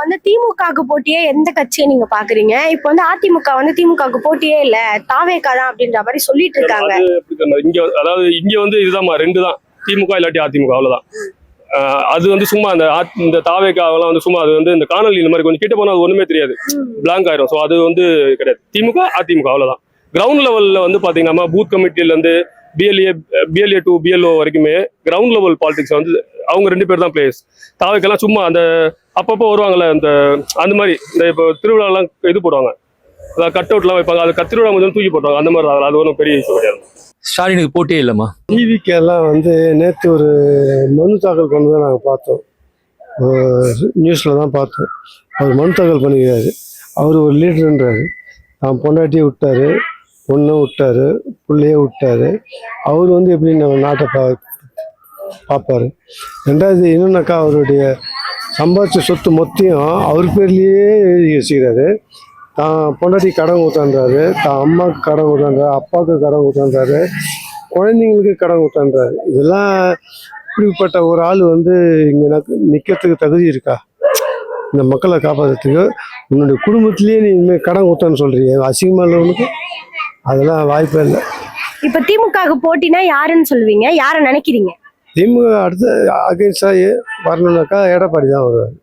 வந்து திமுகவுக்கு போட்டியே எந்த கட்சியை நீங்க பாக்குறீங்க? இப்ப வந்து அதிமுக வந்து திமுகவுக்கு போட்டியே இல்ல, தாவேகா தான் அப்படின்ற மாதிரி சொல்லிட்டு இருக்காங்க. அதாவது இங்க வந்து இதுதான் ரெண்டு தான், திமுக இல்லாட்டி அதிமுக, அவ்வளவுதான். அது வந்து சும்மா இந்த தாவேக்காவெல்லாம் வந்து சும்மா அது வந்து இந்த காணொலி இந்த மாதிரி கொஞ்சம் கிட்ட போனா அது ஒண்ணுமே தெரியாது, பிளாங்க் ஆயிரும். ஸோ அது வந்து கிடையாது. திமுக அதிமுக அவ்வளவுதான். கிரவுண்ட் லெவல்ல வந்து பாத்தீங்கன்னா பூத் கமிட்டில இருந்து பிஎல்ஏ டு பிஎல்ஓ வரைக்குமே கிரவுண்ட் லெவல் பாலிடிக்ஸ் வந்து அவங்க ரெண்டு பேர் தான் பிளேயர்ஸ். தாவேக்கெல்லாம் சும்மா அந்த அப்பப்போ வருவாங்கல்ல, அந்த மாதிரி இந்த இப்போ திருவிழாலாம் இது போடுவாங்க, அதாவது கட் அவுட்லாம் வைப்பாங்க, அது திருவிழா முதல்ல தூக்கி போட்டுவாங்க, அந்த மாதிரி தான். அது ஒன்றும் பெரிய இஷ்யூ கிடையாது. ஸ்டாலினுக்கு போட்டியே இல்லைம்மா. டிவிக்கெல்லாம் வந்து நேற்று ஒரு மனு தாக்கல் பண்ணி தான் நாங்கள் பார்த்தோம், நியூஸில் தான் பார்த்தோம். அவர் மனு தாக்கல் பண்ணிக்கிறாரு. அவர் ஒரு லீடருன்றாரு. தான் பொண்டாட்டியை விட்டார், பொண்ணும் விட்டார், பிள்ளையே விட்டார். அவர் வந்து எப்படி நம்ம நாட்டை பார்ப்பார். ரெண்டாவது என்னன்னாக்கா, அவருடைய சம்பாதிச்ச சொத்து மொத்தையும் அவர் பேர்லேயே எழுதி வச்சுக்கிறாரு. தான் பொண்டாட்டி கடன் ஊத்தான்றாரு, தான் அம்மாவுக்கு கடன் ஊத்தான்றாரு, அப்பாவுக்கு கடன் ஊத்தான்றாரு, குழந்தைங்களுக்கு கடன் ஊத்தான்றாரு. இதெல்லாம் இப்படிப்பட்ட ஒரு ஆள் வந்து இங்கே நிற்கிறதுக்கு தகுதி இருக்கா? இந்த மக்களை காப்பாற்றுறதுக்கு உன்னுடைய குடும்பத்திலேயே நீ இனிமேல் கடன் ஊத்தான்னு சொல்றீங்க, அசிங்கமா இல்லை உனக்கு? அதெல்லாம் வாய்ப்பே இல்லை. இப்ப திமுகவுக்கு போட்டினா யாருன்னு சொல்லுவீங்க? யாரை நினைக்கிறீங்க? திமுக அடுத்த அகைன்ஸ்டாக வரணுன்னாக்கா எடப்பாடி தான் வருவார்.